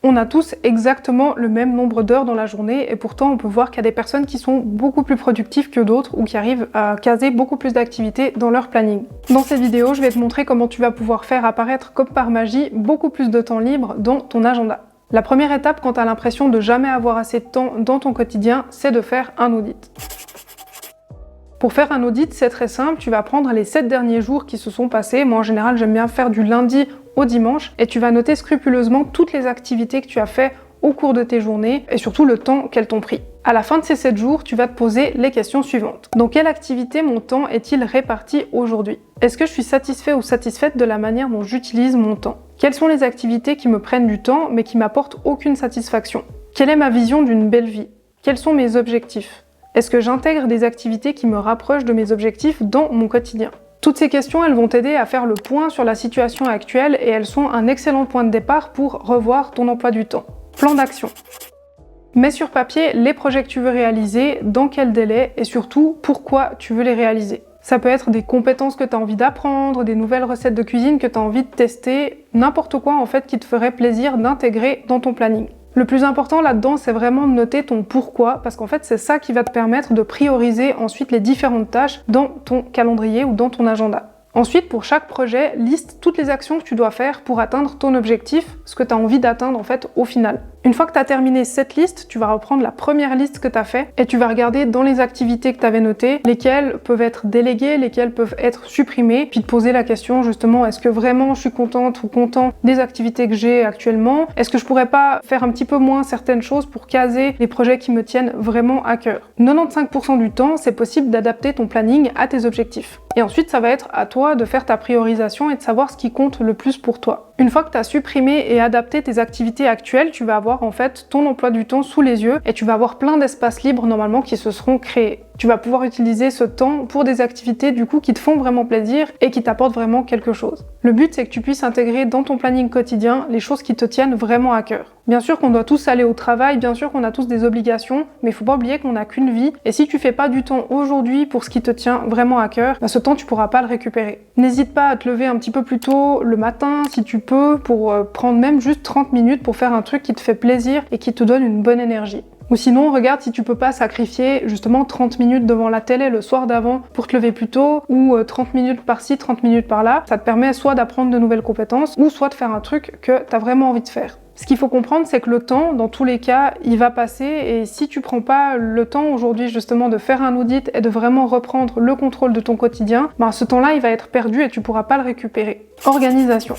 On a tous exactement le même nombre d'heures dans la journée et pourtant on peut voir qu'il y a des personnes qui sont beaucoup plus productives que d'autres ou qui arrivent à caser beaucoup plus d'activités dans leur planning. Dans cette vidéo, je vais te montrer comment tu vas pouvoir faire apparaître comme par magie beaucoup plus de temps libre dans ton agenda. La première étape quand tu as l'impression de jamais avoir assez de temps dans ton quotidien, c'est de faire un audit. Pour faire un audit, c'est très simple, tu vas prendre les 7 derniers jours qui se sont passés. Moi en général, j'aime bien faire du lundi au dimanche et tu vas noter scrupuleusement toutes les activités que tu as fait au cours de tes journées et surtout le temps qu'elles t'ont pris. À la fin de ces 7 jours, tu vas te poser les questions suivantes. Dans quelle activité mon temps est-il réparti aujourd'hui? Est-ce que je suis satisfait ou satisfaite de la manière dont j'utilise mon temps? Quelles sont les activités qui me prennent du temps mais qui m'apportent aucune satisfaction? Quelle est ma vision d'une belle vie? Quels sont mes objectifs? Est-ce que j'intègre des activités qui me rapprochent de mes objectifs dans mon quotidien? Toutes ces questions, elles vont t'aider à faire le point sur la situation actuelle et elles sont un excellent point de départ pour revoir ton emploi du temps. Plan d'action. Mets sur papier les projets que tu veux réaliser, dans quel délai et surtout pourquoi tu veux les réaliser. Ça peut être des compétences que tu as envie d'apprendre, des nouvelles recettes de cuisine que tu as envie de tester, n'importe quoi en fait qui te ferait plaisir d'intégrer dans ton planning. Le plus important là-dedans, c'est vraiment de noter ton pourquoi, parce qu'en fait, c'est ça qui va te permettre de prioriser ensuite les différentes tâches dans ton calendrier ou dans ton agenda. Ensuite, pour chaque projet, liste toutes les actions que tu dois faire pour atteindre ton objectif, ce que tu as envie d'atteindre en fait au final. Une fois que tu as terminé cette liste, tu vas reprendre la première liste que tu as fait et tu vas regarder dans les activités que tu avais notées, lesquelles peuvent être déléguées, lesquelles peuvent être supprimées, puis te poser la question justement, est-ce que vraiment je suis contente ou content des activités que j'ai actuellement? Est-ce que je pourrais pas faire un petit peu moins certaines choses pour caser les projets qui me tiennent vraiment à cœur? 95% du temps, c'est possible d'adapter ton planning à tes objectifs. Et ensuite, ça va être à toi de faire ta priorisation et de savoir ce qui compte le plus pour toi. Une fois que tu as supprimé et adapté tes activités actuelles, tu vas avoir en fait ton emploi du temps sous les yeux et tu vas avoir plein d'espaces libres normalement qui se seront créés. Tu vas pouvoir utiliser ce temps pour des activités du coup qui te font vraiment plaisir et qui t'apportent vraiment quelque chose. Le but c'est que tu puisses intégrer dans ton planning quotidien les choses qui te tiennent vraiment à cœur. Bien sûr qu'on doit tous aller au travail, bien sûr qu'on a tous des obligations, mais il faut pas oublier qu'on n'a qu'une vie et si tu fais pas du temps aujourd'hui pour ce qui te tient vraiment à cœur, ce temps tu pourras pas le récupérer. N'hésite pas à te lever un petit peu plus tôt le matin si tu peux pour prendre même juste 30 minutes pour faire un truc qui te fait plaisir et qui te donne une bonne énergie. Ou sinon, regarde si tu peux pas sacrifier justement 30 minutes devant la télé le soir d'avant pour te lever plus tôt, ou 30 minutes par-ci, 30 minutes par-là. Ça te permet soit d'apprendre de nouvelles compétences, ou soit de faire un truc que tu as vraiment envie de faire. Ce qu'il faut comprendre, c'est que le temps, dans tous les cas, il va passer, et si tu prends pas le temps aujourd'hui justement de faire un audit et de vraiment reprendre le contrôle de ton quotidien, ce temps-là, il va être perdu et tu pourras pas le récupérer. Organisation.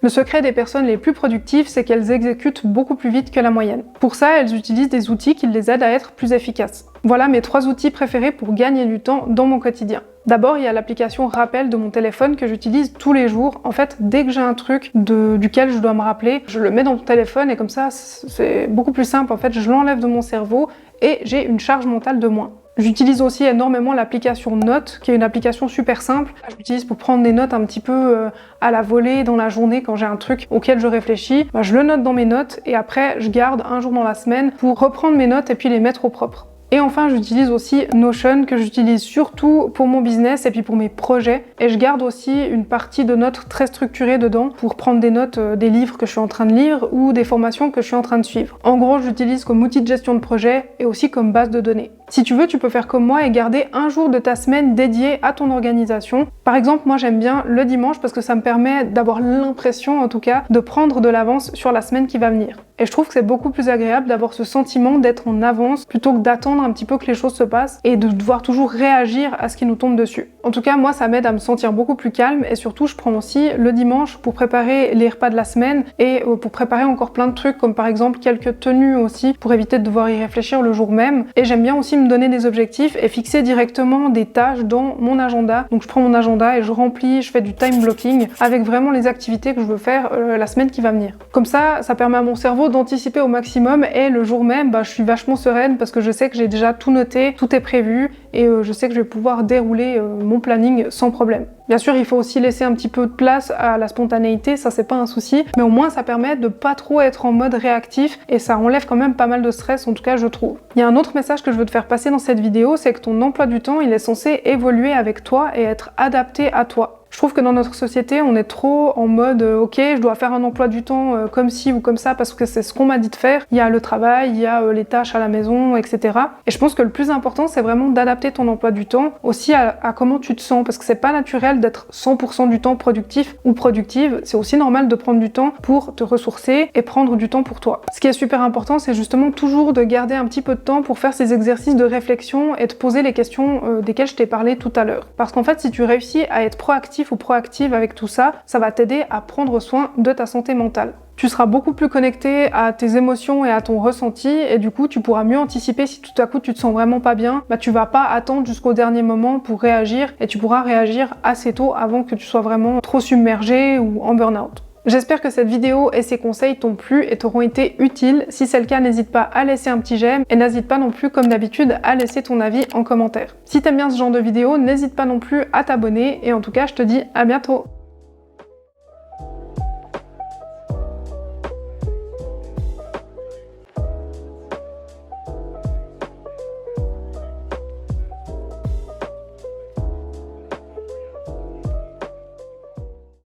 Le secret des personnes les plus productives, c'est qu'elles exécutent beaucoup plus vite que la moyenne. Pour ça, elles utilisent des outils qui les aident à être plus efficaces. Voilà mes 3 outils préférés pour gagner du temps dans mon quotidien. D'abord, il y a l'application Rappel de mon téléphone que j'utilise tous les jours. En fait, dès que j'ai un truc duquel je dois me rappeler, je le mets dans mon téléphone et comme ça, c'est beaucoup plus simple. En fait, je l'enlève de mon cerveau et j'ai une charge mentale de moins. J'utilise aussi énormément l'application Notes, qui est une application super simple. Je l'utilise pour prendre des notes un petit peu à la volée dans la journée quand j'ai un truc auquel je réfléchis. Je le note dans mes notes et après je garde un jour dans la semaine pour reprendre mes notes et puis les mettre au propre. Et enfin, j'utilise aussi Notion, que j'utilise surtout pour mon business et puis pour mes projets. Et je garde aussi une partie de notes très structurées dedans pour prendre des notes des livres que je suis en train de lire ou des formations que je suis en train de suivre. En gros, j'utilise comme outil de gestion de projet et aussi comme base de données. Si tu veux, tu peux faire comme moi et garder un jour de ta semaine dédié à ton organisation. Par exemple, moi j'aime bien le dimanche parce que ça me permet d'avoir l'impression, en tout cas, de prendre de l'avance sur la semaine qui va venir. Et je trouve que c'est beaucoup plus agréable d'avoir ce sentiment d'être en avance plutôt que d'attendre un petit peu que les choses se passent et de devoir toujours réagir à ce qui nous tombe dessus. En tout cas, moi ça m'aide à me sentir beaucoup plus calme et surtout je prends aussi le dimanche pour préparer les repas de la semaine et pour préparer encore plein de trucs comme par exemple quelques tenues aussi pour éviter de devoir y réfléchir le jour même. Et j'aime bien aussi me donner des objectifs et fixer directement des tâches dans mon agenda. Donc je prends mon agenda et je remplis, je fais du time blocking avec vraiment les activités que je veux faire la semaine qui va venir. Comme ça permet à mon cerveau d'anticiper au maximum et le jour même, je suis vachement sereine parce que je sais que j'ai déjà tout noté, tout est prévu et je sais que je vais pouvoir dérouler mon planning sans problème. Bien sûr, il faut aussi laisser un petit peu de place à la spontanéité, ça c'est pas un souci, mais au moins ça permet de pas trop être en mode réactif et ça enlève quand même pas mal de stress, en tout cas je trouve. Il y a un autre message que je veux te faire passer dans cette vidéo, c'est que ton emploi du temps, il est censé évoluer avec toi et être adapté à toi. Je trouve que dans notre société, on est trop en mode ok, je dois faire un emploi du temps comme ci ou comme ça parce que c'est ce qu'on m'a dit de faire. Il y a le travail, il y a les tâches à la maison, etc. Et je pense que le plus important, c'est vraiment d'adapter ton emploi du temps aussi à comment tu te sens, parce que c'est pas naturel d'être 100% du temps productif ou productive. C'est aussi normal de prendre du temps pour te ressourcer et prendre du temps pour toi. Ce qui est super important, c'est justement toujours de garder un petit peu de temps pour faire ces exercices de réflexion et de poser les questions desquelles je t'ai parlé tout à l'heure. Parce qu'en fait, si tu réussis à être proactif ou proactive avec tout ça, ça va t'aider à prendre soin de ta santé mentale. Tu seras beaucoup plus connecté à tes émotions et à ton ressenti et du coup tu pourras mieux anticiper si tout à coup tu te sens vraiment pas bien, tu vas pas attendre jusqu'au dernier moment pour réagir et tu pourras réagir assez tôt avant que tu sois vraiment trop submergé ou en burn-out. J'espère que cette vidéo et ces conseils t'ont plu et t'auront été utiles. Si c'est le cas, n'hésite pas à laisser un petit j'aime et n'hésite pas non plus, comme d'habitude, à laisser ton avis en commentaire. Si t'aimes bien ce genre de vidéo, n'hésite pas non plus à t'abonner et en tout cas, je te dis à bientôt.